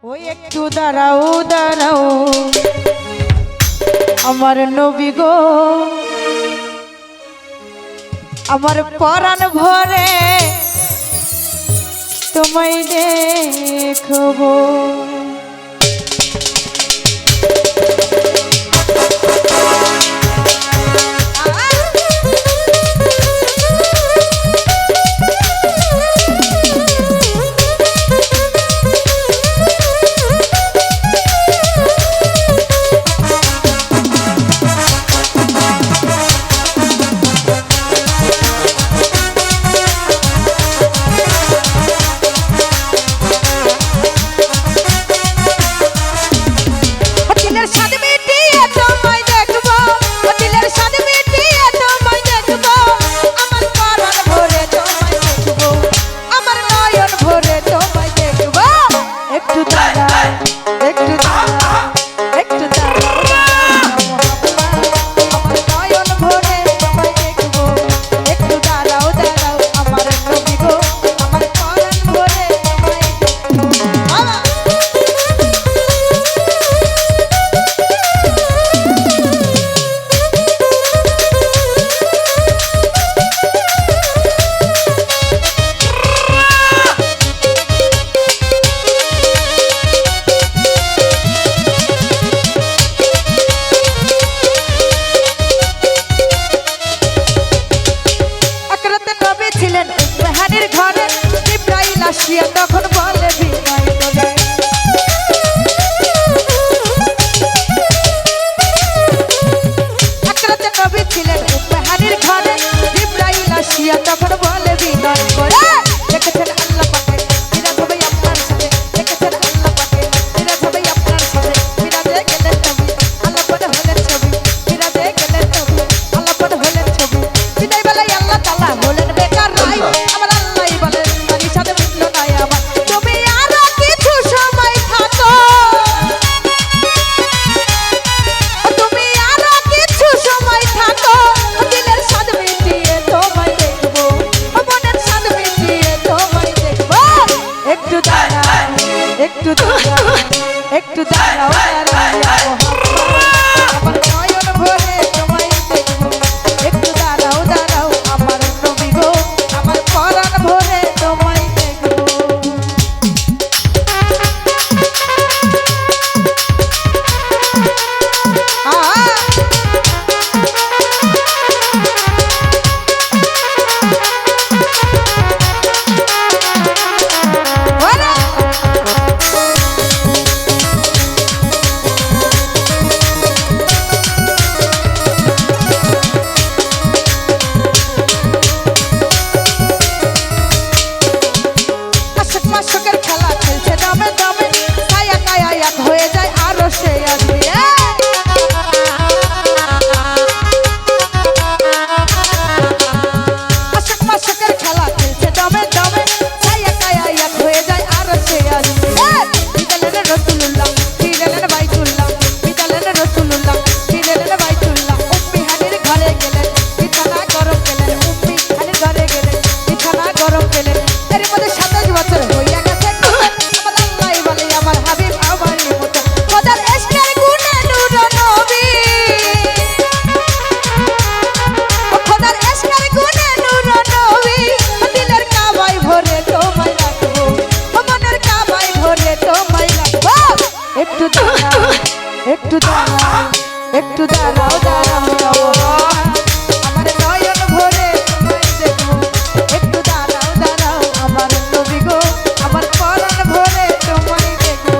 ওই একটু দাঁড়াও দাঁড়াও আমার নবী গো, আমার পরাণ ভরে তোমায় দেখবো। তখন বলে বিদায় বলে একরাতে নবী ছিলেন মেহারির ঘরে, জিবরাইল আসিয়া তখন বলে বিদায় করে। দেখেছেন আল্লাহ পাকে বিরাজ হবে আপনার সাথে, দেখেছেন আল্লাহ পাকে বিরাজ হবে আপনার সাথে। বিরাজে গেলেন নবী আল্লাহ পদ হলেন ছবি, বিরাজে গেলেন নবী আল্লাহ পদ হলেন ছবি। বিদায় বেলায় আল্লাহ তাআলা হলেন বেকার রায়, আমার আল্লাহই বলেন তারই সাথে মিলল না আমার। তুমি আরো কিছু সময় থাকো, তুমি আরো কিছু সময় থাকো, দিলের স্বাদ মিটিয়ে তোমায় দেখবো, মনের স্বাদ মিটিয়ে তোমায় দেখবো। একটু দাঁড়াও একটু দাঁড়াও একটু দাঁড়াও দাঁড়াও আমার নয়ন ভরে তোমায় দেখবো। একটু দাঁড়াও দাঁড়াও আমার নবী গো, আমার পরাণ ভরে তোমায় দেখবো। মাসকের খেলা খেলছে দামে দামে, কায়া কায়া এক হয়ে যায় আরো সে আসবে। মাসকের খেলা খেলছে দামে দামে, কায়া কায়া এক হয়ে যায় আরো সে আসবে। বিদালেন রাসূলুল্লাহ ফিরেলেন বাইতুল্লাহ, বিদালেন রাসূলুল্লাহ ফিরেলেন বাইতুল্লাহ। উম্মি হানির ঘরে গেলেন বিছানা গরম পেলেন, উম্মি হানির ঘরে গেলেন বিছানা গরম পেলেন। এর মধ্যে 27 বছর হইয়া গেছে, আমার আল্লাহই বলে আমার হাবিব আমারই মতো। খোদার ইশকের গুণে নূর নবী, খোদার ইশকের গুণে নূর নবী, দিলের কাবায় ভরে তোমায় রাখবো, মনের কাবায় ভরে তোমায় রাখবো। একটু দাঁড়াও একটু দাঁড়াও একটু দাঁড়াও দাঁড়াও আমার নয়ন ভরে তোমায় দেখবো। একটু দাঁড়াও দাঁড়াও আমার নবী গো, আমার পরাণ ভরে তোমায় দেখবো।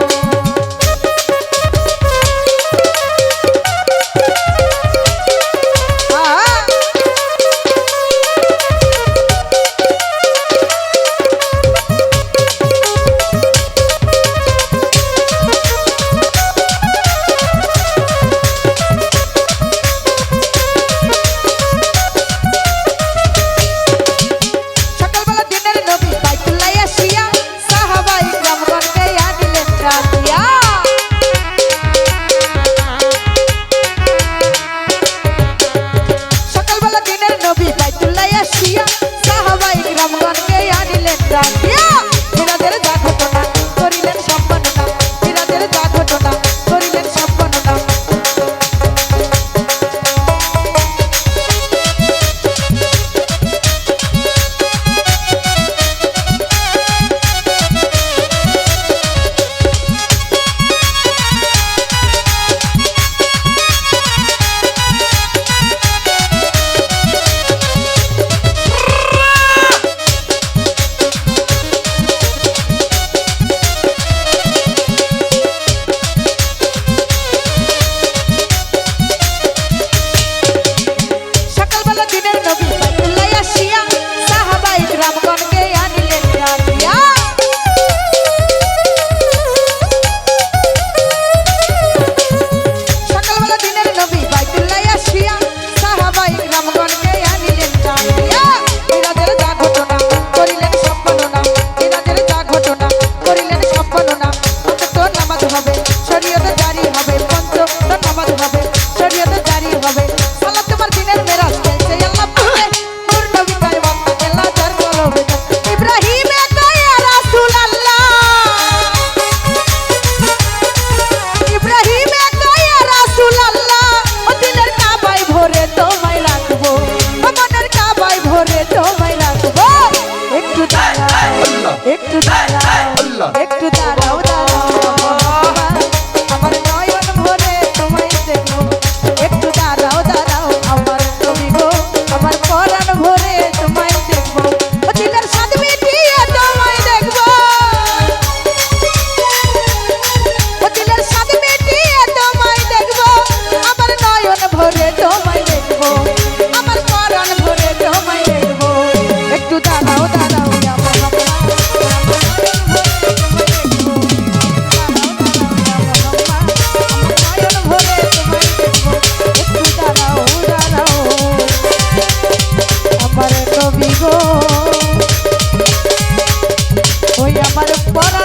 আমার পরা